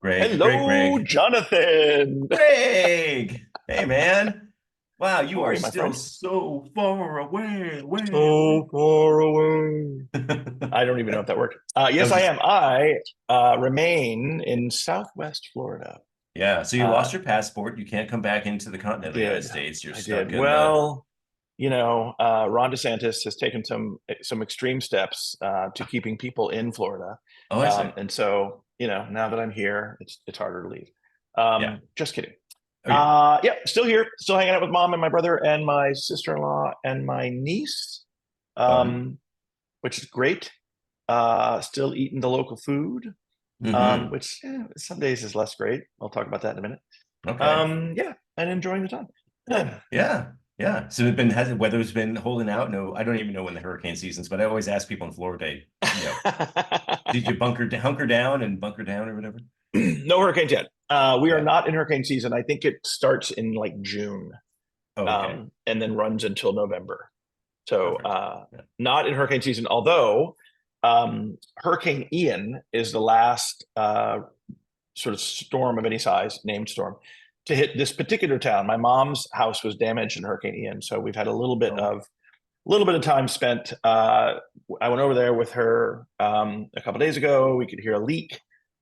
Hello, Greg. Jonathan. Greg! Hey, man. Wow, you How are are you, my still friend? so far away, way away. So far away. I don't even know if that worked. That Yes, was I just, am. I remain in Southwest Florida. yeah. So you Uh, lost your passport. You can't come back into the I continental United did. States. You're I did. stuck in the, Well, Ron DeSantis has taken some extreme steps to keeping people in Florida, oh, I see. and so now that I'm here, it's harder to leave. Yeah. Just kidding. Oh, yeah. Yeah, still here, still hanging out with mom and my brother and my sister-in-law and my niece, Fun. um, which is great. Still eating the local food, Hmm. which some days is less great. I'll talk about that in a minute. Okay. Yeah, and enjoying the time. Yeah. Yeah. So has the weather's been holding out? No, I don't even know when the hurricane season's, but I always ask people in Florida, you know, did you hunker down and bunker down or whatever? No hurricanes yet. We are Yeah. not in hurricane season. I think it starts in like June, Oh, okay. and then runs until November. So Perfect. Yeah. not in hurricane season, although Hurricane Ian is the last sort of storm of any size, named storm, to hit this particular town. My mom's house was damaged in Hurricane Ian, so we've had Oh, a little bit of time spent. I went over there with her a couple days ago. We could hear a leak.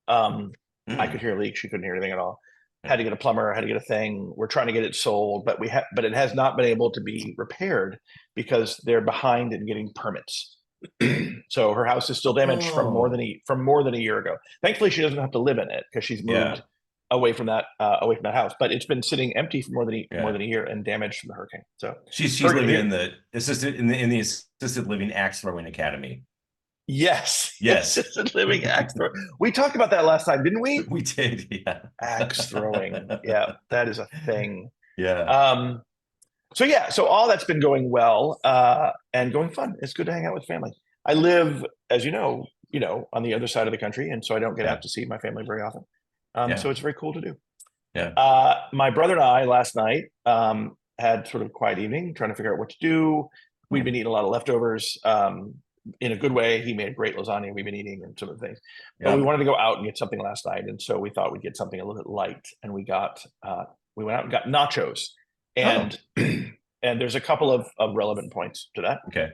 Um, I could hmm. hear a leak. She couldn't hear anything at all. Yeah. Had to get a plumber. Had to get a thing. We're trying to get it sold, but it has not been able to be repaired because they're behind in getting permits. So her house is still damaged Oh, from more than a year ago. Thankfully, she doesn't have to live in it because she's moved yeah, away from that house. But it's been sitting empty for more yeah. than a year and damaged from the hurricane. So She's living hurricane in the assisted living axe throwing academy. Yes, Yes, assisted living axe throw. We talked about that last time, didn't we? we did. Yeah, Axe throwing. Yeah, that is a thing. yeah, Um, so yeah, so all that's been going well and going fun. It's good to hang out with family. I live, as on the other side of the country, and so I don't get yeah, out to see my family very often. yeah, So it's very cool to do. yeah. My brother and I last night had sort of a quiet evening, trying to figure out what to do. We'd Oh, been eating a lot of leftovers in a good way. He made a great lasagna we've been eating and some of the things. But we yeah. wanted to go out and get something last night, and so we thought we'd get something a little bit light, and we went out and got nachos, Oh, and and there's a couple of relevant points to that. okay.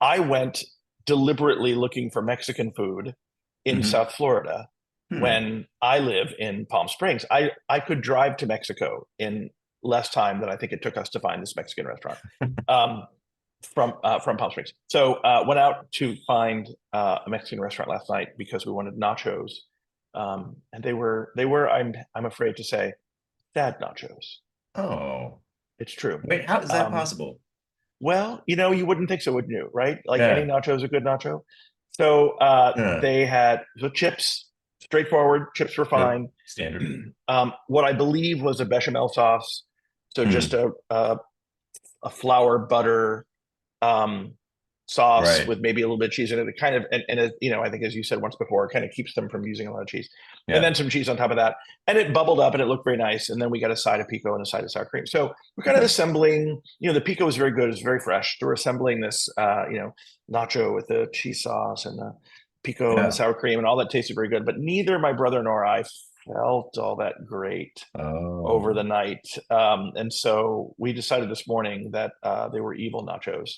I went deliberately looking for Mexican food in Hmm. South Florida Hmm. when I live in Palm Springs. I could drive to Mexico in less time than I think it took us to find this Mexican restaurant um, from Palm Springs. So went out to find a Mexican restaurant last night because we wanted nachos, and they were I'm afraid to say sad nachos. Oh, It's true. wait, how is that Um, possible? well, you wouldn't think so, wouldn't you? Right? Like any Yeah, nacho is a good nacho. So yeah, they had the chips, straightforward. Chips were yep, fine. standard. What I believe was a bechamel sauce. So just Hmm. a flour butter um, sauce Right. with maybe a little bit of cheese in it. It kind of I think as you said once before, it kind of keeps them from using a lot of cheese, and Yeah. then some cheese on top of that, and it bubbled up and it looked very nice. And then we got a side of pico and a side of sour cream. So we're kind of Okay. assembling. The pico was very good; it's very fresh. So we're assembling this, nacho with the cheese sauce and the pico and the Yeah. sour cream, and all that tasted very good. But neither my brother nor I felt all that great over the Oh. night. And so we decided this morning that they were evil nachos.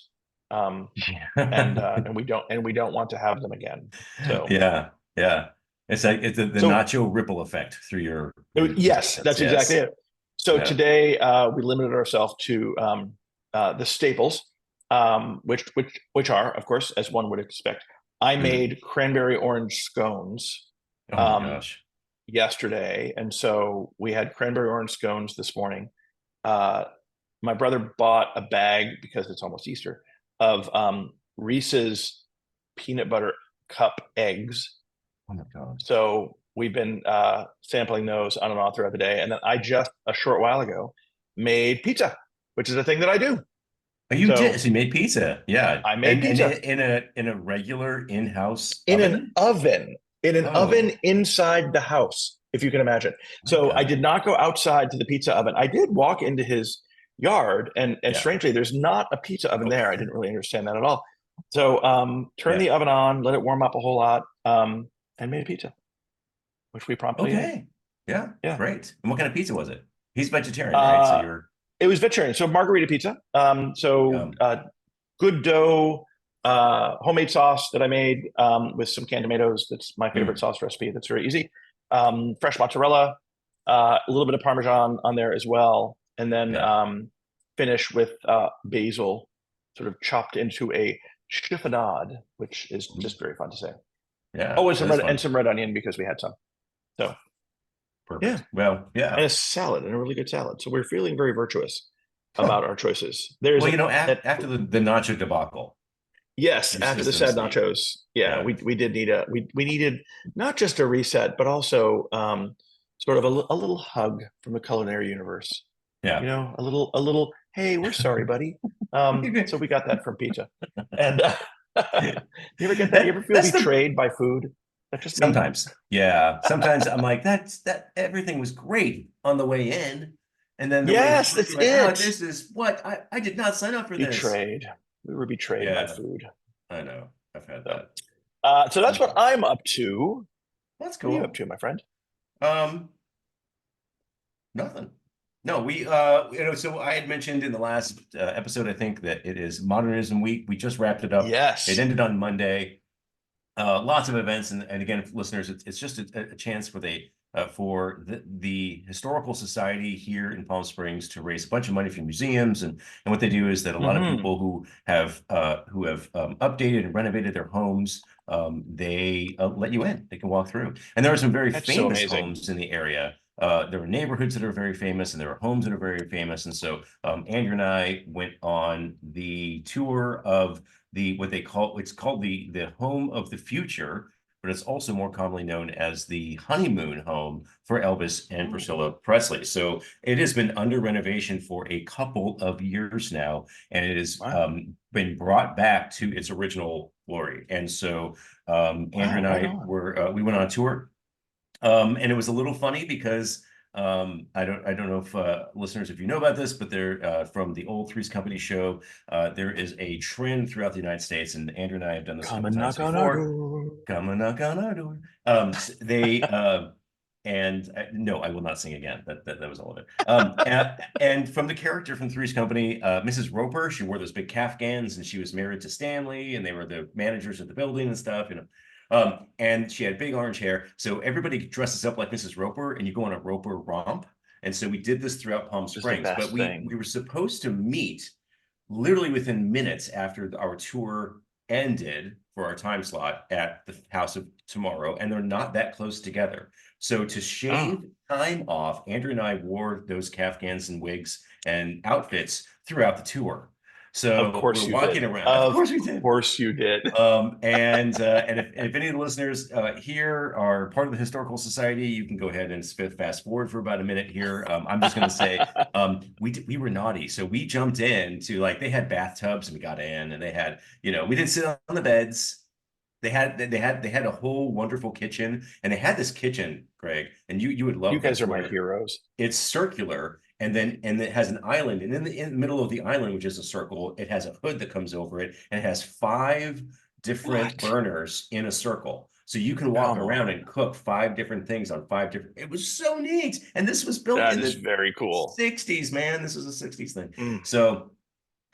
Um, and we don't want to have them again. So Yeah, yeah. It's like it's the so nacho ripple effect through your yes, intestines. that's exactly Yes. it. So Yeah. today we limited ourselves to the staples, which are, of course, as one would expect. I Mm. made cranberry orange scones Oh my um, gosh. yesterday, and so we had cranberry orange scones this morning. Uh, my brother bought a bag because it's almost Easter of Reese's peanut butter cup eggs. Oh my God. So we've been sampling those on and off throughout the day. And then I just a short while ago made pizza, which is a thing that I do. Oh, you did. So So you made pizza. Yeah. I made And pizza in a regular in-house in an oven? oven, Oh inside the house, if you can imagine. my So I God. did not go outside to the pizza oven. I did walk into his yard, and Yeah. strangely, there's not a pizza oven Oh, there. I didn't really understand that at all. So turn yeah. the oven on, let it warm up a whole lot, and made a pizza. which we promptly ate. Okay. Yeah. Yeah. Great. And what kind of pizza was it? He's vegetarian, right? So Uh, you're it was vegetarian, so margarita pizza. um, Good dough, homemade sauce that I made with some canned tomatoes. That's my favorite mm, sauce recipe. That's very easy. Fresh mozzarella, a little bit of Parmesan on there as well, and then yeah. finish with basil, sort of chopped into a chiffonade, which is just very fun to say. Yeah. Oh, and That's and fun. some red onion because we had some. So yeah, Perfect. Well, and yeah. a salad and a really good salad. So we're feeling very virtuous about our choices. There's Well, a that after the nacho debacle, yes, your after the sad systems need. nachos, yeah, Yeah. we did need we needed not just a reset, but also sort of a little hug from the culinary universe. You Yeah. know, a little. Hey, we're sorry, buddy. So we got that from pizza. And you ever get that? You ever feel That's the betrayed by food? That just me? sometimes. Yeah. Sometimes I'm like, that everything was great on the way in. And then the way Yes, home, that's you're like, oh, it. this is what I did not sign up for this. Betrayed. We were betrayed by Yeah, food. I know. I've had So, that so that's what sometimes. I'm up to. That's What are you up cool. to, my friend? Um, Nothing. No, so I had mentioned in the last episode, I think that it is Modernism Week. We just wrapped it up. It Yes. ended on Monday. Lots of events, and again, listeners, it's just a chance for the historical society here in Palm Springs to raise a bunch of money for museums, and what they do is that a lot of Hmm. people who have updated and renovated their homes, they let you in. They can walk through, and there are some very That's so famous amazing. homes in the area. There are neighborhoods that are very famous, and there are homes that are very famous, and so Andrew and I went on the tour of it's called the home of the future, but it's also more commonly known as the honeymoon home for Elvis and Oh, Priscilla Presley. So it has been under renovation for a couple of years now, and it has wow. been brought back to its original glory. And so Andrew Wow, and right I on. we went on a tour, and it was a little funny because I don't know if listeners, if you know about this, but they're from the old Three's Company show. There is a trend throughout the United States, and Andrew and I have done this a Come couple and times knock on our before. door. Come and knock on our door. They and no, I will not sing again. That was all of it. And from the character from Three's Company, Mrs. Roper, she wore those big caftans, and she was married to Stanley, and they were the managers of the building and stuff. And she had big orange hair. So everybody dresses up like Mrs. Roper, and you go on a Roper romp. And so we did this throughout Palm Is the Springs, but best we thing. were supposed to meet literally within minutes after our tour ended for our time slot at the House of Tomorrow, and they're not that close together. So to Oh, shave time off, Andrew and I wore those caftans and wigs and outfits throughout the tour. of So we're course you walking did. around. Of Of course we did. course you did. And if any of the listeners here are part of the historical society, you can go ahead and fast forward for about a minute here. I'm just going to say we were naughty, so we jumped in to, like, they had bathtubs and we got in, and they had, we didn't sit on the beds. They had a whole wonderful kitchen, and they had this kitchen, Greg, and you would You love guys this, are my where heroes. it's circular, and it has an island, and in the middle of the island, which is a circle, it has a hood that comes over it, and it has five different What? burners in a circle. So you can walk Come around on. and cook five different things on five different. It was so neat, and this was built That in is the very cool. 60s, man. This was a 60s thing. Mm. So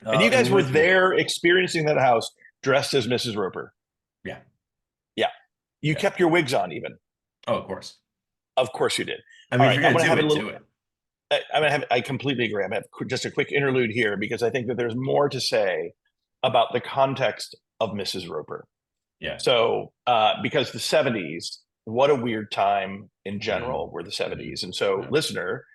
And you and guys were there experiencing that house dressed as Mrs. Roper. yeah, Yeah. You yeah. kept your wigs on even. Oh, of course. Of course you did. I All mean, if right. you're I'm gonna going to do have a it, little, do it. I completely agree. I'm going to have just a quick interlude here because I think that there's more to say about the context of Mrs. Roper. Yeah. So, because the 70s, what a weird time in Mm, general were the 70s. And so, yeah. listener,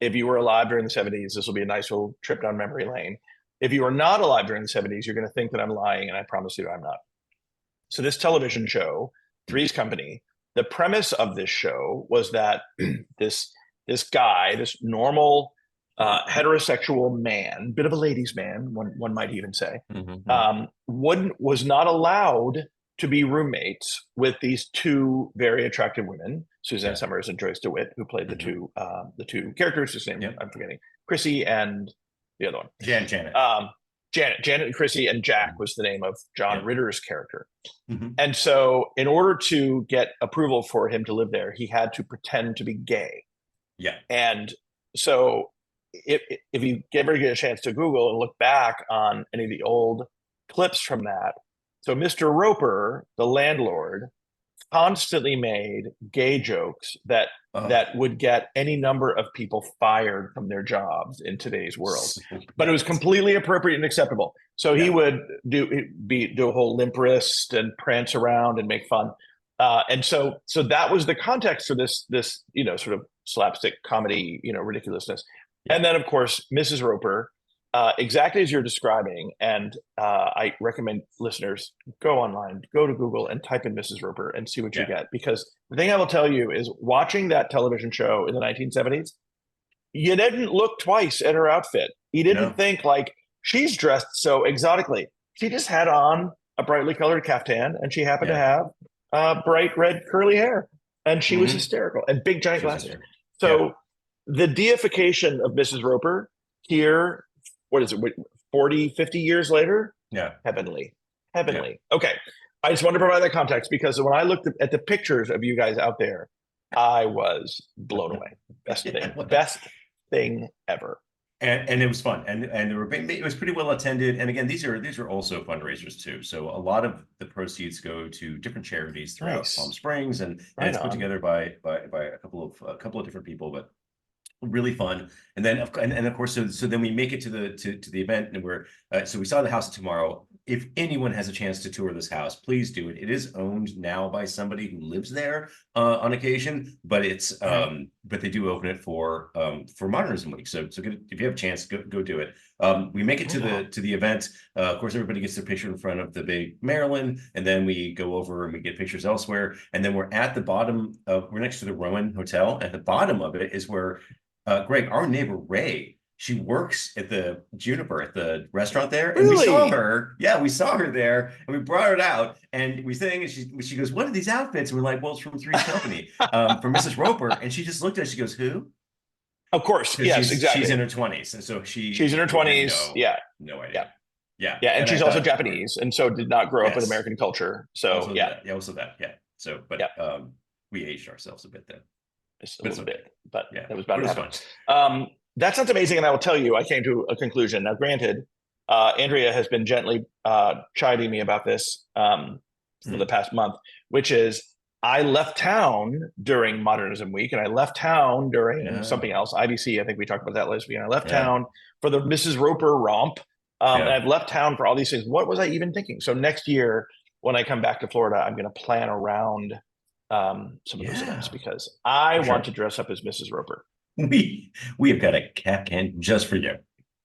if you were alive during the 70s, this will be a nice little trip down memory lane. If you are not alive during the 70s, you're going to think that I'm lying, and I promise you I'm not. So, this television show, Three's Company, the premise of this show was that this this guy, this normal heterosexual man, bit of a ladies' man, one might even say, Mm-hmm. was not allowed to be roommates with these two very attractive women, Suzanne Yeah. Summers and Joyce DeWitt, who played Mm-hmm. the two characters, whose name Yep. I'm forgetting, Chrissy and the other one. Janet. Um, Janet and Chrissy, and Jack Mhm. was the name of John Yeah. Ritter's character. Mhm. And so, in order to get approval for him to live there, he had to pretend to be gay. Yeah. And so, if you ever get a chance to Google and look back on any of the old clips from that, so Mr. Roper, the landlord, constantly made gay jokes Oh, that would get any number of people fired from their jobs in today's world. so But it was bad. completely appropriate and acceptable. So he Yeah. would do a whole limp wrist and prance around and make fun. And so that was the context for this sort of slapstick comedy ridiculousness. Yeah. And then of course Mrs. Roper, exactly as you're describing. And I recommend listeners go online, go to Google and type in Mrs. Roper and see what you Yeah. get. Because the thing I will tell you is watching that television show in the 1970s, you didn't look twice at her outfit. You didn't No. think like she's dressed so exotically. She just had on a brightly colored caftan and she happened to Yeah. have bright red curly hair. And she was Hmm. hysterical and big giant She was glasses. hysterical. Yeah. So the deification of Mrs. Roper here, what is it, 40, 50 years later? Yeah. Heavenly. Yeah. Heavenly. Okay. I just want to provide that context because when I looked at the pictures of you guys out there, I was blown away. Best thing ever. And it was fun, and it was pretty well attended. And again, these are also fundraisers too. So a lot of the proceeds go to different charities throughout Palm Nice. Springs, and Right it's put on. together by a couple of different people, but really fun. And then of course, so then we make it to the event, and so we saw the house tomorrow. If anyone has a chance to tour this house, please do it. It is owned now by somebody who lives there on occasion, but but they do open it for Modernism Week. So if you have a chance, go do it. We make it to the event. Of course, everybody gets their picture in front of the big Maryland, and then we go over and we get pictures elsewhere. And then we're at the bottom we're next to the Rowan Hotel. At the bottom of it is where Greg, our neighbor Ray, she works at the Juniper at the restaurant there, and we saw Really? her. Yeah, we saw her there, and we brought her out, and we sang, and she goes, "What are these outfits?" And we're like, "Well, it's from Three's Company, from Mrs. Roper." And she just looked at us. She goes, "Who?" Of course. Because Yes, she's exactly. in her 20s, and so She's in her we had 20s. Yeah. no Yeah. idea. Yeah, Yeah. And and I she's also thought, Japanese and so did not grow up in yes, American culture. So also yeah. that, yeah, also that, yeah. So, but Yeah. we aged ourselves a bit then, Just a but it's little okay. bit, but Yeah, it was but bound it to was happen. fun. That sounds amazing, and I will tell you, I came to a conclusion. Now, granted, Andrea has been gently chiding me about this for the past month, which is I left town during Modernism Week, and I left town during something Yeah, else, IBC. I think we talked about that last week. And I left yeah, town for the Mrs. Roper romp, and yeah. I've left town for all these things. What was I even thinking? So next year, when I come back to Florida, I'm going to plan around some of those events Yeah, because I for want to sure. dress up as Mrs. Roper. We have got a cat can just for you.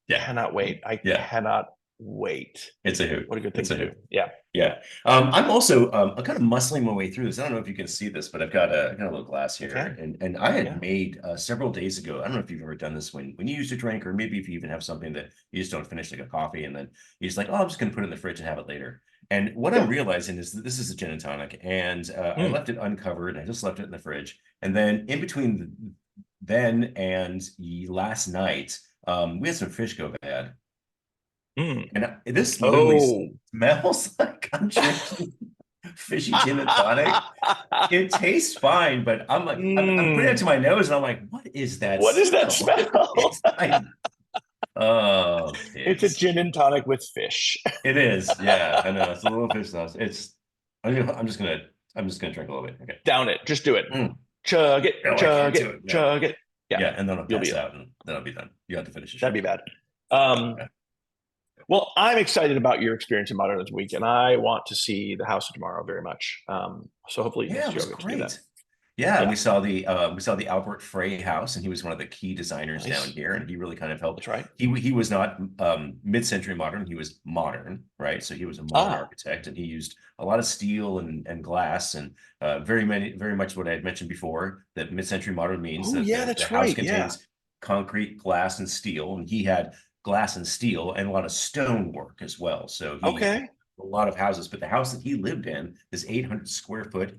Yeah, Cannot wait. I yeah. cannot wait. It's a hoot. What a good thing It's a to do. hoot. Yeah. Yeah. I'm also I'm kind of muscling my way through this. I don't know if you can see this, but I got a little glass I here, can. and I had Yeah. made several days ago. I don't know if you've ever done this when you used to drink, or maybe if you even have something that you just don't finish, like a coffee, and then you're just like, oh, I'm just going to put it in the fridge and have it later. And what I'm Yeah. realizing is that this is a gin and tonic, and I Mm. left it uncovered. I just left it in the fridge, and then in between then and last night, we had some fish go bad. Mm. And this literally Oh. smells like I'm drinking fishy gin and tonic. It tastes fine, but I'm putting it to Mm. my nose, and I'm like, what is that What is that smell? smell? It's like, oh, It's a kids. gin and tonic with fish. It is. Yeah, I know. It's a little fish sauce. I'm just gonna drink a little bit. Okay. Down it. Just do it. Mm. Chug it. No, I can't Chug do it. it. No. Chug it. Yeah. Yeah, and then I'll You'll be. pass out, and then I'll be done. You have to finish the That'd show. be bad. Um, Okay. well, I'm excited about your experience in Modernism Week, and I want to see the house tomorrow very much. So hopefully Yeah, next it year was I'll get to do that. great. Yeah, and Yeah. we saw the Albert Frey house, and he was one of the key designers down Nice. here, and he really kind of helped. That's right. He was not mid-century modern; he was modern, right? So he was a modern Ah. architect, and he used a lot of steel and glass, and very much what I had mentioned before, that mid-century modern means Oh that yeah, the that's house right. Yeah. contains concrete, glass, and steel, and he had glass and steel and a lot of stone work as well. So he Okay. a lot of houses, but the house that he lived in, this 800 square foot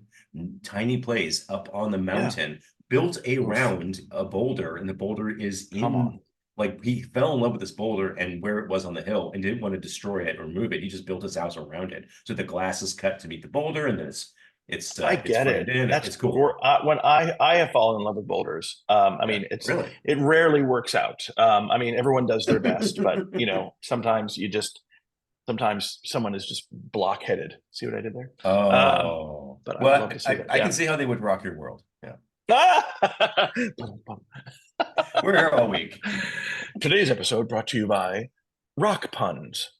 tiny place up on the Yeah. mountain, built Oof. around a boulder, and the boulder is Come in on. like he fell in love with this boulder and where it was on the hill and didn't want to destroy it or move it. He just built his house around it. So the glass is cut to meet the boulder, and then I it's get framed it. in. That's It's cool. when I have fallen in love with boulders. I Yeah, mean, really. it rarely works out. I mean, everyone does their best, but sometimes sometimes someone is just blockheaded. See what I did there? Um, Oh, but I would well, love to see that. I can Yeah. see how they would rock your world. Yeah, Ah! we're here all week. Today's episode brought to you by Rock Puns.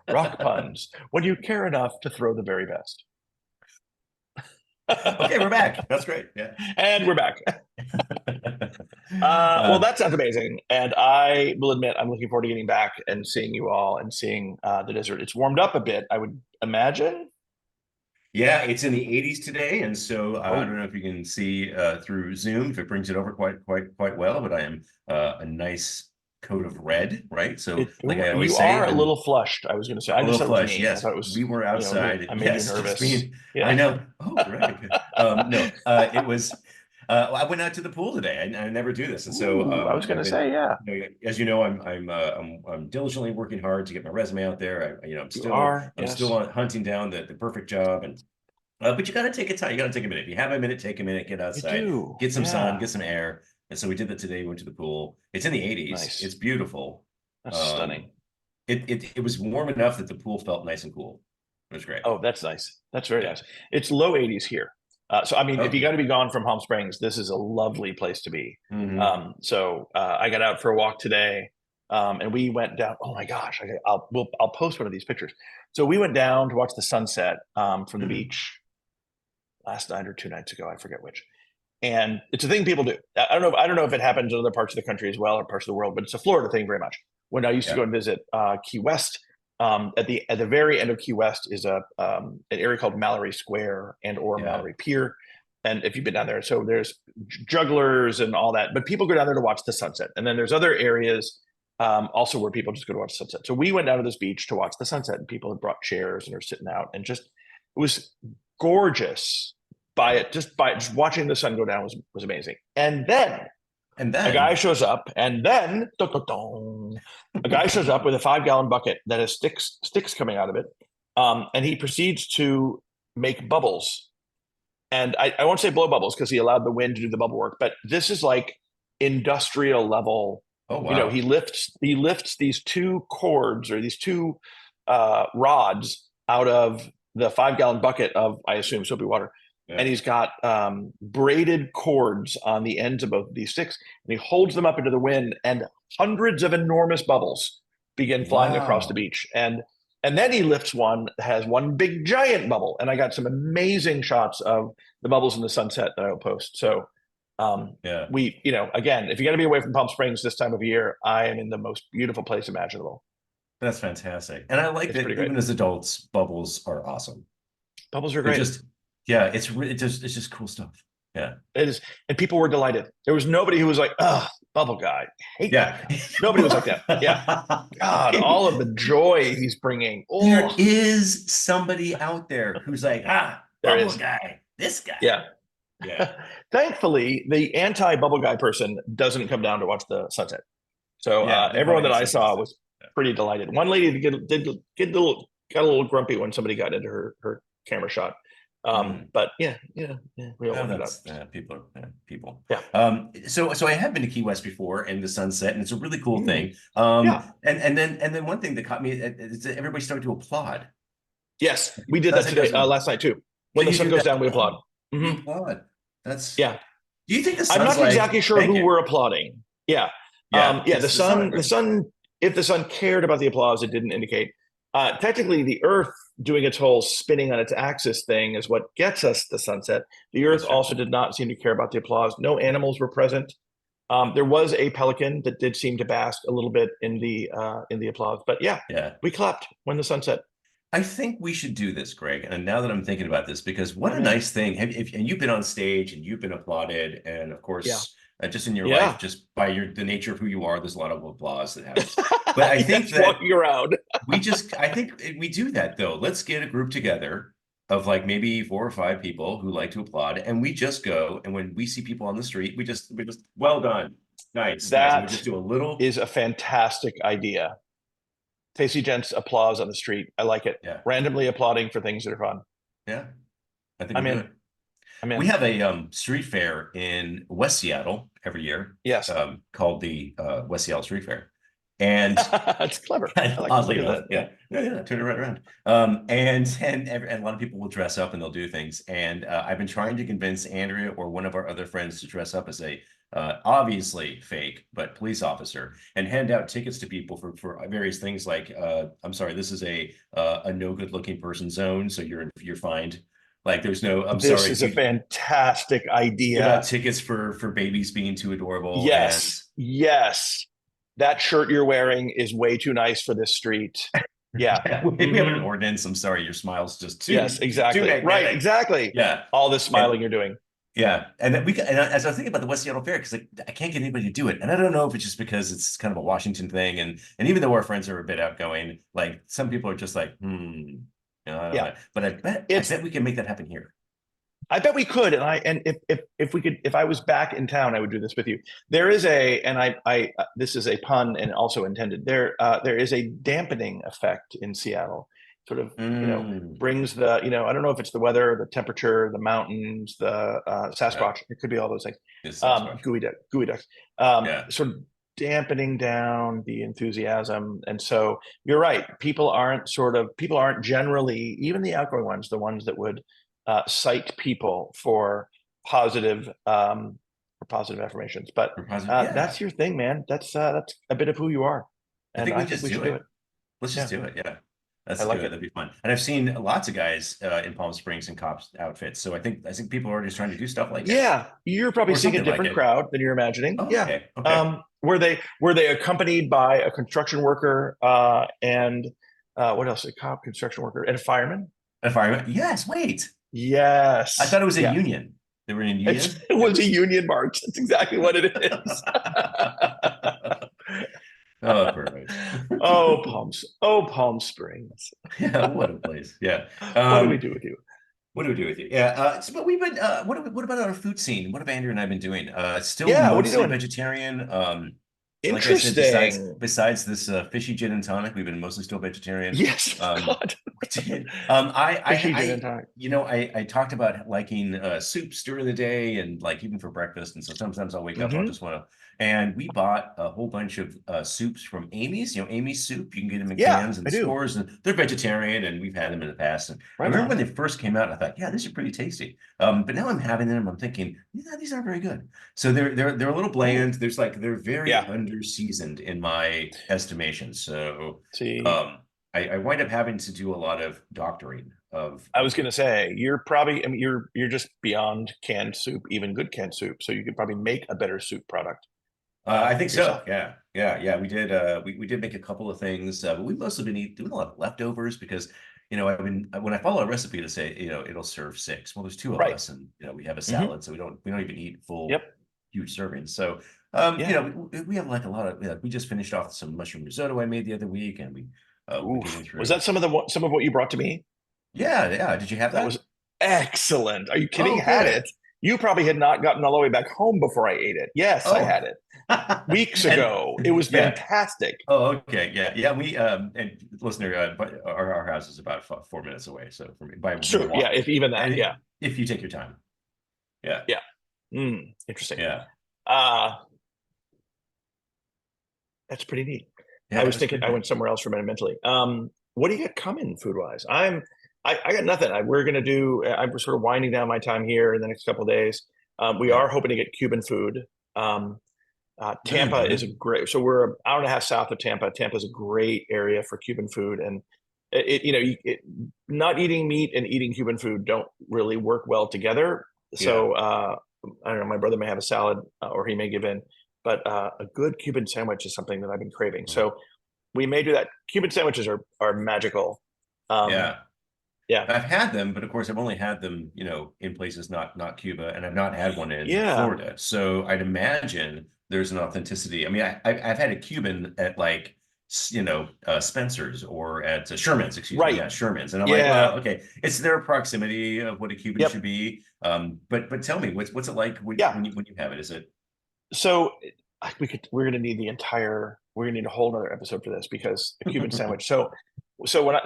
Rock Puns. When you care enough to throw the very best. Okay, we're back. That's great. Yeah. And we're back. Well, Uh, that sounds amazing. And I will admit, I'm looking forward to getting back and seeing you all and seeing the desert. It's warmed up a bit, I would imagine. yeah, it's in the 80s today, and so I don't Oh, know if you can see through Zoom if it brings it over quite well, but I am a nice coat of red, right? So, like I always you say, are a I'm little flushed. I was going to say. I a just little thought it was flush. me. I Yes, thought it we was, were outside. I made you Yes, just nervous. being. I Yeah. know. Oh, Greg. No, it was. I went out to the pool today. I never do this, and so Ooh, I was going I've to been. say, yeah, As you know, I'm diligently working hard to get my resume out there. you are. I'm still Yes, on hunting down the perfect job, and but you got to take a time. You got to take a minute. If you have a minute, take a minute, get you outside, do. get some sun, Yeah. get some air. And so we did that today. We went to the pool. It's in the 80s. It's Nice. beautiful. That's Um, stunning. it was warm enough that the pool felt nice and cool. It was great. Oh, that's nice. That's very Yeah. nice. It's low 80s here. So, I mean, if you got Okay. to be gone from Palm Springs, this is a lovely place to be. Hmm. I got out for a walk today, and we went down. Oh my gosh, I'll post one of these pictures. So we went down to watch the sunset from the beach last night or 2 nights ago. I forget which. And it's a thing people do. I don't know if it happens in other parts of the country as well or parts of the world, but it's a Florida thing very much. When I used to Yeah. go and visit Key West, at the very end of Key West is an area called Mallory Square and or Yeah. Mallory Pier. And if you've been down there, so there's jugglers and all that, but people go down there to watch the sunset. And then there's other areas also where people just go to watch the sunset. So we went down to this beach to watch the sunset, and people had brought chairs and are sitting out, and just it was gorgeous just watching the sun go down was amazing. And then And a guy then, shows up, and then a guy shows up with a 5 gallon bucket that has sticks coming out of it, and he proceeds to make bubbles. And I won't say blow bubbles because he allowed the wind to do the bubble work, but this is like industrial level. oh wow. He lifts these two cords or these two rods out of the 5 gallon bucket of, I assume, soapy water, Yeah. and he's got braided cords on the ends of both of these sticks, and he holds them up into the wind, and hundreds of enormous bubbles begin flying across the Wow. beach. And then he lifts one that has one big giant bubble, and I got some amazing shots of the bubbles in the sunset that I'll post. So Yeah. again, if you got to be away from Palm Springs this time of year, I am in the most beautiful place imaginable. That's fantastic. And I like It's that pretty great. even as adults, bubbles are awesome. Bubbles are They're great. just, yeah, it's just cool stuff. Yeah. It is, and people were delighted. There was nobody who was like, "Oh, bubble guy, hate Yeah. that guy." Nobody was like that. Yeah, God, all of the joy he's bringing. There Oh, is somebody out there who's like, there bubble is. guy, this guy. Yeah. Yeah. Thankfully, the anti-bubble guy person doesn't come down to watch the sunset. So Yeah. They everyone probably that have I something saw to was pretty delighted. One lady got a little grumpy when somebody got into her camera shot. say. But yeah, we all Oh, worked it out. that's people are people. Yeah. So I have been to Key West before and the sunset, and it's a really cool Mm, thing. yeah. And then one thing that caught me is that everybody started to applaud. Yes, we did that That's today, because last night too. so When the you sun do goes that. down, we applaud. Oh, you Hmm. applaud. That's. Yeah, Do you think the I'm sun's not like, exactly sure thank who you? we're applauding. Yeah, Yeah, yeah. The it's the sun, sun, right? if the sun cared about the applause, it didn't indicate. Technically, the Earth doing its whole spinning on its axis thing is what gets us the sunset. The Earth That's true. also did not seem to care about the applause. No animals were present. There was a pelican that did seem to bask a little bit in the applause, but yeah, Yeah. we clapped when the sun set. I think we should do this, Greg. And now that I'm thinking about this, because what a I'm in. nice thing. And you've been on stage and you've been applauded. And of Yeah, course, just in your life, yeah. just by the nature of who you are, there's a lot of applause that happens. But I think Yes, that walking around. I think we do that though. Let's get a group together of like maybe 4 or 5 people who like to applaud. And we just go. And when we see people on the street, we just, well done. Nice, nice. And we That just do a little. is a fantastic idea. Tasty gents applause on the street. I like it. Yeah, Randomly applauding for things that are fun. yeah. I think we I'm do it. in. I'm We in. have a street fair in West Seattle every year, Yes. called the West Seattle Street Fair, and It's clever. kind I of like it. oddly Look at enough, that. yeah, yeah, turn it right around. And a lot of people will dress up and they'll do things. And I've been trying to convince Andrea or one of our other friends to dress up as a obviously fake but police officer and hand out tickets to people for various things like I'm sorry, this is a no good looking person zone, so you're fined. Like there's no, I'm This sorry, is a fantastic give out idea. tickets for babies being too adorable. And Yes. Yes. That shirt you're wearing is way too nice for this street. Yeah. yeah, we have an Mhm. ordinance. I'm sorry, your smile's just Yes, too exactly. Right, magnetic. exactly. Yeah. All this And smiling you're doing. yeah, and then and as I was thinking about the West Seattle Fair, because like I can't get anybody to do it, and I don't know if it's just because it's kind of a Washington thing, and even though our friends are a bit outgoing, like some people are just like, I don't Yeah. know, but I It's bet we can make that happen here. I bet we could, and if we could, if I was back in town, I would do this with you. There is a, and I this is a pun and also intended. There is a dampening effect in Seattle, sort of, Mm, brings the, I don't know if it's the weather, the temperature, the mountains, the yeah, Sasquatch. It could be all those things. it's Sasquatch. Gooey ducks, Yeah, sort of dampening down the enthusiasm. And so you're right. People aren't generally, even the outgoing ones, the ones that would cite people positive for positive affirmations. But we're positive. Yeah, that's your thing, man. That's a bit of who you are, I and think we I think just we do should do it. it. Let's just Yeah, do it. Yeah. I Let's do like it. it. That'd be fun. And I've seen lots of guys in Palm Springs in cops outfits. So I think people are just trying to do stuff like it Yeah, you're probably or seeing a something like different it. crowd than you're imagining. Oh, Yeah. okay. Okay. Were they accompanied by a construction worker and what else? A cop, construction worker, and a fireman? Environment. Yes. Wait. I Yes. thought it was a Yeah. union. They were in a It's, union. it Yeah. was a union march. That's exactly what it is. Oh, perfect. Oh, Palm Springs. Yeah. What a place. Yeah. What do we Um, do with you? what do we do with you? Yeah. But we've been. What about our food scene? What have Andrew and I been doing? Still Yeah, what are you mostly doing? vegetarian. Like I said, Interesting. besides this fishy gin and tonic, we've been mostly still vegetarian. Yes, God. We did. Fishy gin and tonic. I talked about liking soups during the day and like even for breakfast. And so sometimes I'll wake up, I'll Hmm. just want to. And we bought a whole bunch of soups from Amy's. Amy's soup. You can get them in Yeah, cans in I do. stores, and they're vegetarian. And we've had them in the past. And I Right remember when on. they first came out, I thought, yeah, these are pretty tasty. But now I'm having them, I'm thinking, yeah, these aren't very good. So they're a little Oh, bland. They're very yeah. under seasoned in my estimation. So See, um, I wind up having to do a lot of doctoring I of was gonna say you're probably. I mean, you're just beyond canned soup, even good canned soup. So you could probably make a better soup product I think so. yourself. Yeah. Yeah. Yeah. We did make a couple of things, but we've mostly been doing a lot of leftovers because, when I follow a recipe to say, it'll serve six. Well, there's two of Right. us and, we have a Hmm. salad, so we don't even eat full Yep. huge servings. So, Yeah. we have like a lot of, we just finished off some mushroom risotto I made the other week and we'll be getting Oof. Was through. that some of what you brought to me? Yeah. Yeah. Did you have That that? was excellent. Are you kidding? Oh, Had good. it. You probably had not gotten all the way back home before I ate it. Yes, I Oh, had it weeks and ago. It was yeah. fantastic. Oh, okay. Yeah. Yeah. And listener, but our house is about 4 minutes away. So for me, by True. Yeah, walking, if even that. and Yeah. if you take your time. Yeah. Yeah. Interesting. Yeah. Uh, that's pretty neat. I Yeah. was That's thinking pretty I good. went somewhere else for a minute mentally. What do you got coming food wise? I got nothing. We're gonna do. I'm sort of winding down my time here in the next couple of days. We Yeah. are hoping to get Cuban food. Um, Good. Tampa is a Good. great. So we're an hour and a half south of Tampa. Tampa is a great area for Cuban food, and not eating meat and eating Cuban food don't really work well together. Yeah. So I don't know. My brother may have a salad, or he may give in, but a good Cuban sandwich is something that I've been craving. Mm. So we may do that. Cuban sandwiches are magical. Um, Yeah. yeah, I've had them, but of course I've only had them, in places not Cuba, and I've not had one in yeah, Florida. So I'd imagine there's an authenticity. I mean, I've had a Cuban at like Spencer's or at Sherman's, excuse me, right. yeah, Sherman's, and I'm like, Yeah, well, okay, it's their proximity of what a Cuban should yep, be. But tell me, what's it like when yeah. when you have it? Is it So we're gonna need we're gonna need a whole other episode for this because a Cuban sandwich. So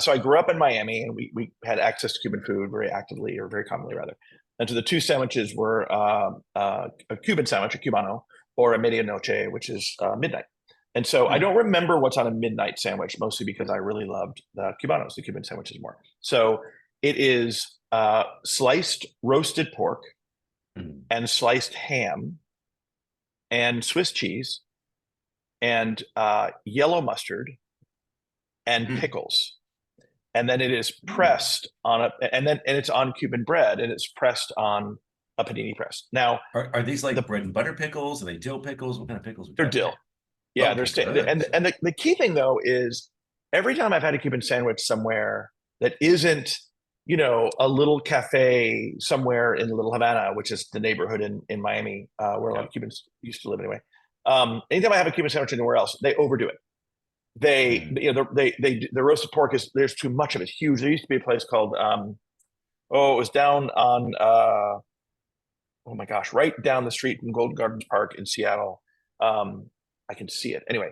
I grew up in Miami and we had access to Cuban food very actively or very commonly rather. And so the two sandwiches were a Cuban sandwich, a Cubano, or a medianoche, which is midnight. And so I don't remember what's on a midnight sandwich, mostly because I really loved the Cubanos, the Cuban sandwiches more. So it is sliced roasted pork and sliced ham and Swiss cheese and yellow mustard and pickles. And then it is pressed on and it's on Cuban bread and it's pressed on a panini press. Now, are these like the bread and butter pickles? Are they dill pickles? What kind of pickles? They're dill. Yeah, they're and the key thing though is every time I've had a Cuban sandwich somewhere that isn't, a little cafe somewhere in Little Havana, which is the neighborhood in Miami, where a lot of Cubans used to live anyway. Anytime I have a Cuban sandwich anywhere else, they overdo it. The roasted pork there's too much of it. It's huge. There used to be a place called it was down on oh my gosh, right down the street from Golden Gardens Park in Seattle. I can see it. Anyway,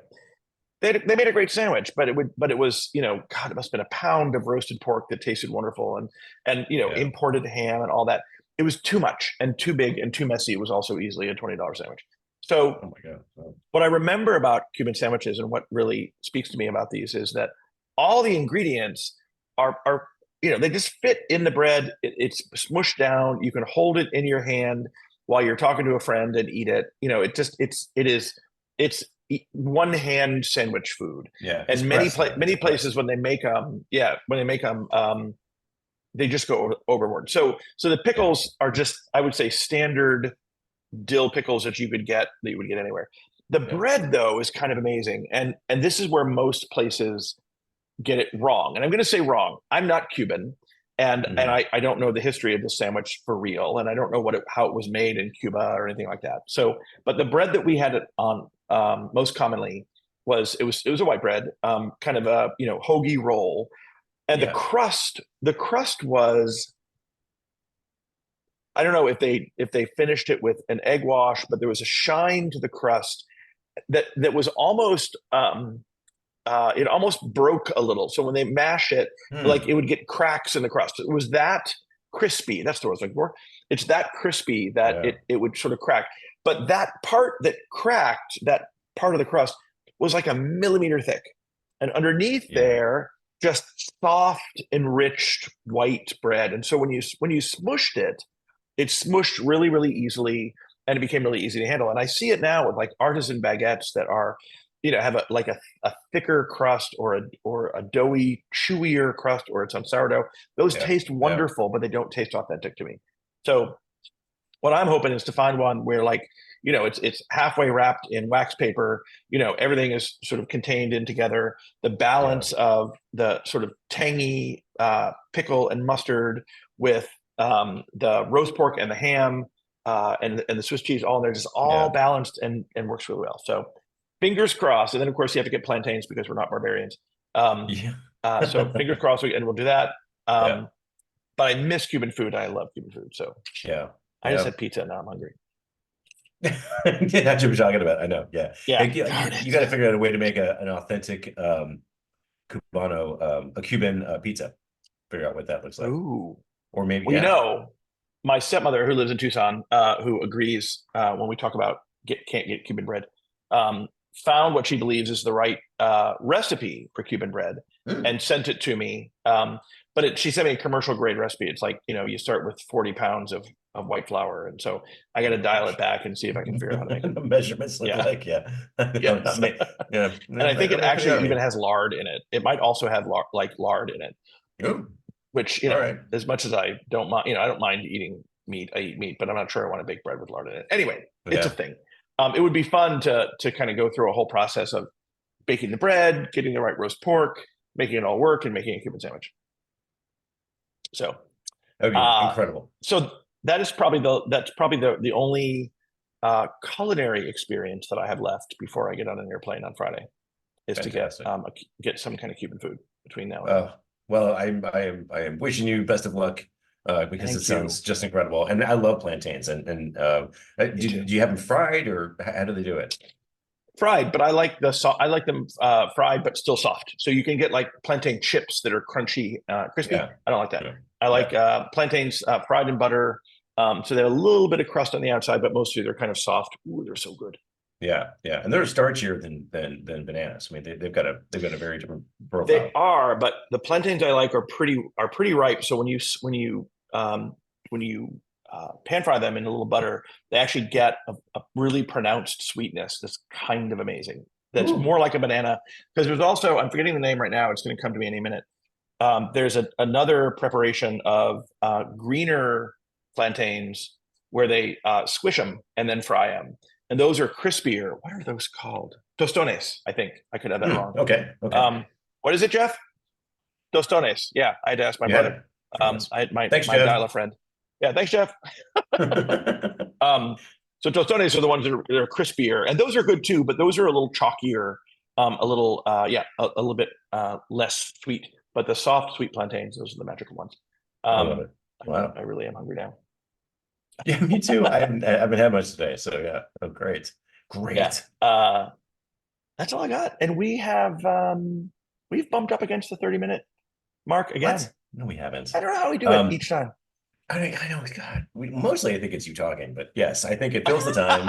they made a great sandwich, but it was, God, it must have been a pound of roasted pork that tasted wonderful and imported ham and all that. It was too much and too big and too messy. It was also easily a $20 sandwich. So oh my God. What I remember about Cuban sandwiches and what really speaks to me about these is that all the ingredients are they just fit in the bread. It's smushed down. You can hold it in your hand while you're talking to a friend and eat it. It's one hand sandwich food. Yeah. And many places when they make them, they just go overboard. So the pickles are just, I would say, standard dill pickles that you would get anywhere. The bread though is kind of amazing. And this is where most places get it wrong. And I'm going to say wrong. I'm not Cuban and I don't know the history of the sandwich for real. And I don't know how it was made in Cuba or anything like that. So, but the bread that we had it on most commonly was a white bread, kind of a, hoagie roll. And the crust was, I don't know if they finished it with an egg wash, but there was a shine to the crust that was almost it almost broke a little. So when they mash it, like it would get cracks in the crust. It was that crispy. That's the word I was looking for. It's that crispy that it would sort of crack. But that part that cracked, that part of the crust was like a millimeter thick. And underneath there, just soft, enriched white bread. And so when you smushed it, it smushed really, really easily and it became really easy to handle. And I see it now with like artisan baguettes that are, have a thicker crust or a doughy, chewier crust, or it's on sourdough. Those taste wonderful, but they don't taste authentic to me. So what I'm hoping is to find one where it's halfway wrapped in wax paper, everything is sort of contained in together. The balance of the sort of tangy pickle and mustard with the roast pork and the ham and the Swiss cheese all in there, just all balanced and works really well. So fingers crossed. And then of course you have to get plantains because we're not barbarians. So fingers crossed, and we'll do that. But I miss Cuban food. I love Cuban food. So I just had pizza and now I'm hungry. That's what you're talking about. I know. Yeah. You got to figure out a way to make an authentic Cubano, a Cuban pizza. Figure out what that looks like. Ooh. Or maybe, my stepmother who lives in Tucson, who agrees when we talk about can't get Cuban bread, found what she believes is the right recipe for Cuban bread and sent it to me. But she sent me a commercial grade recipe. It's like, you start with 40 pounds of white flour. And so I got to dial it back and see if I can figure out how to make it. The measurements look like, And I think it actually even has lard in it. It might also have lard in it. Ooh. Which, as much as I don't mind, I don't mind eating meat. I eat meat, but I'm not sure I want to bake bread with lard in it. Anyway, it's a thing. It would be fun to kind of go through a whole process of baking the bread, getting the right roast pork, making it all work, and making a Cuban sandwich. So that'd be incredible. So that's probably the only culinary experience that I have left before I get on an airplane on Friday is Fantastic. to get some kind of Cuban food between now and then. Well, I am wishing you best of luck because it sounds just incredible, and I love plantains. And do you have them fried or how do they do it? fried, but I like I like them fried, but still soft. So you can get like plantain chips that are crunchy, crispy. Yeah. I don't like that. Yeah. I Yeah. like plantains fried in butter. So they're a little bit of crust on the outside, but mostly they're kind of soft. Ooh, they're so good. Yeah. Yeah. And they're starchier than bananas. I mean, they've got a very different They profile. are, but the plantains I like are pretty ripe. So when you pan fry them in a little butter, they actually get a really pronounced sweetness that's kind of amazing. That's Ooh. more like a banana. Because there's also, I'm forgetting the name right now. It's going to come to me any minute. There's another preparation of greener plantains where they squish them and then fry them, and those are crispier. What are those called? Tostones, I think. I could have that wrong. Okay. Okay. Um, what is it, Jeff? Tostones. Yeah, I had to ask my brother. Yeah. Jonas. I had Thanks, my Jeff. dial-a friend. Yeah, thanks, Jeff. Um, so tostones are the ones that are crispier, and those are good too. But those are a little chalkier, a little a little bit less sweet. But the soft sweet plantains, those are the magical ones. I love it. I Wow. really am hungry now. Yeah, me too. I haven't had much today, so yeah. Oh, great. Yeah, Great. that's all I got. And we've bumped up against the 30-minute mark again. What? No, we haven't. I don't know how we do it Um, each time. I know, God. Mostly I think it's you talking, but yes, I think it fills the time.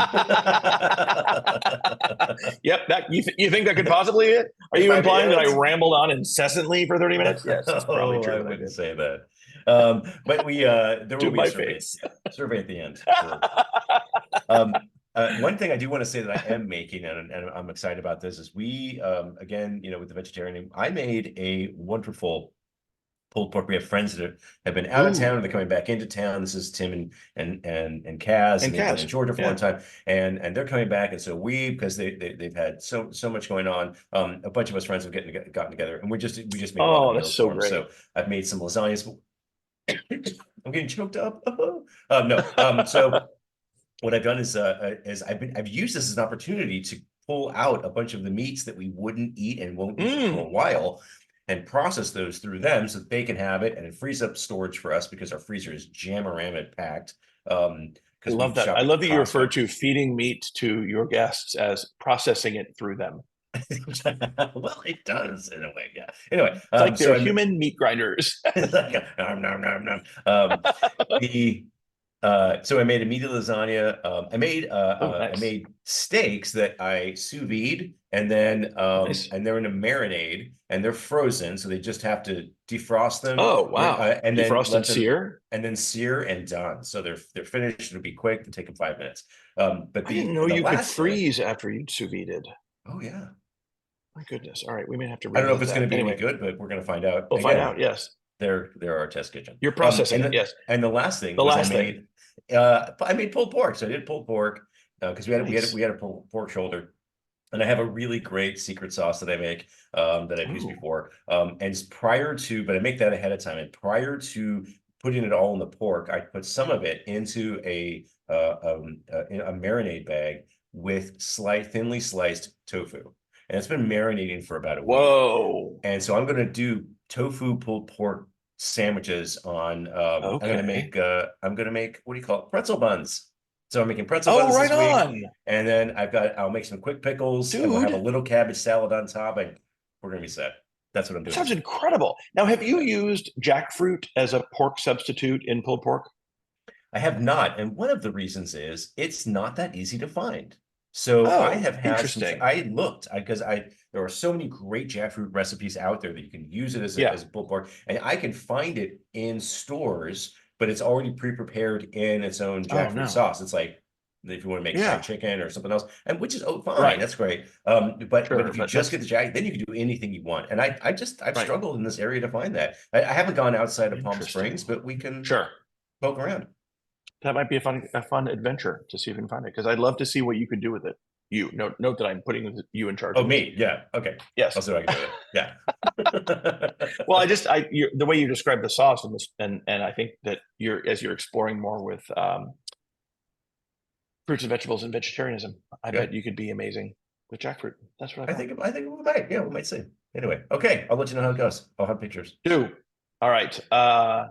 Yep, that you think that could possibly it? Are you implying that I Yes. rambled on incessantly for 30 minutes? Yes, that's probably Oh, true I that I wouldn't did. say that. But there will To be a my survey face. survey at the end. Um, one thing I do want to say that I am making, and I'm excited about this, is we again, with the vegetarian, I made a wonderful pulled pork. We have friends that have been out of town Ooh, and they're coming back into town. This is Tim and Kaz, and and they've been in Kaz. Georgia for a long Yeah. time, and they're coming back. And so because they've had so much going on, a bunch of us friends have gotten together, and we just make a lot of Oh, that's meals so for them. great. So I've made some lasagnas. I'm getting choked up. No. So what I've done is I've used this as an opportunity to pull out a bunch of the meats that we wouldn't eat and won't eat for a Mm, while and process those through them so that they can have it, and it frees up storage for us because our freezer is jam-a-ram-it packed. I Because we love that. shop I at love that you refer Costco. to feeding meat to your guests as processing it through them. Well, it does in a way, yeah. Anyway, It's like so they're I'm human meat grinders. like nom nom nom nom. The So I made a meaty lasagna. Oh, I nice. made steaks that I sous vide, and then Nice. and they're in a marinade, and they're frozen, so they just have to defrost them, Oh, wow. and then Defrost and let them sear. and then sear and done. So they're finished. It'll be quick. It'll take them 5 minutes. But I didn't the know the you could last thing, freeze after you'd sous vide. oh yeah, My goodness. All right, we may have to I don't know if revisit it's going that. to be any Anyway, good, but we're going to find out we'll find again. out. Yes. They're our test kitchen. You're processing it. Yes. And the last thing The was last thing. I made pulled pork. So I did pulled pork because Nice. we had a pulled pork shoulder, and I have a really great secret sauce that I make that I've used Ooh. before. But I make that ahead of time. And prior to putting it all in the pork, I put some of it into in a marinade bag with thinly sliced tofu, and it's been marinating for about a week. Whoa. And so I'm going to do tofu pulled pork sandwiches on Okay. I'm going to make, what do you call it, pretzel buns. So I'm making pretzel Oh, buns right this week, on. and then I'll make some quick pickles, and we'll have a Dude, little cabbage salad on top, and we're going to be set. That's what I'm that doing sounds this week. incredible. Now, have you Yeah. used jackfruit as a pork substitute in pulled pork? I have not, and one of the reasons is it's not that easy to find. So I Oh, have had some. interesting. I looked because there are so many great jackfruit recipes out there that you can use it Yeah. as a pulled pork, and I can find it in stores, but it's already pre-prepared in its own Oh, jackfruit no. sauce. It's like if you want to make fried Yeah. chicken or something else, and which is fine, Right. that's great. But Sure. if you But just that's get the jack, then you can do anything you want. And I've right. struggled in this area to find that. I haven't gone outside of Palm Interesting. Springs, but we can Sure. poke around. That might be a fun adventure to see if we can find it because I'd love to see what you could do with it. You note that I'm putting you in charge Oh, of this. me. Yeah. Okay. Yes. I'll see what I can do with it. Yeah. Well, the way you described the sauce and I think that as you're exploring more with fruits and vegetables and vegetarianism, I bet Good. you could be amazing with jackfruit. That's what I thought. I think we might. Yeah, we might see. Anyway. Okay. I'll let you know how it goes. I'll have pictures. Do. All right. Is that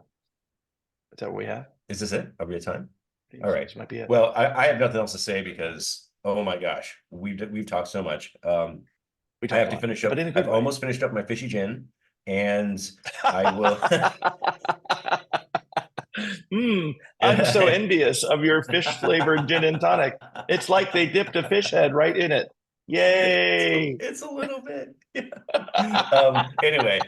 what we have? Is this it? Are we at time? I think All right. this might be it. Well, I have nothing else to say because Oh my gosh, we've talked so much. We I talked have a to lot, finish but up. in a good I've way. almost finished up my fishy gin, and I will. I'm so envious of your fish flavored gin and tonic. It's like they dipped a fish head right in it. Yay! It's a little bit. Anyway,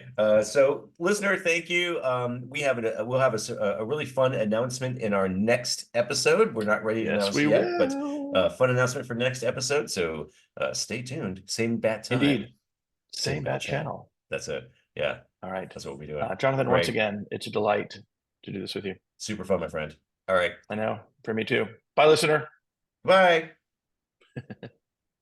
so listener, thank you. We'll have a really fun announcement in our next episode. We're not ready to Yes, announce we yet, but will. fun announcement for next episode. So stay tuned. Same bat time. Indeed. Same Same bat bat time. channel. That's it. Yeah, All right. that's what we'll be doing. Jonathan, once Great. again, it's a delight to do this with you. Super fun, my friend. All right. I know. For me too. Bye, listener. Bye.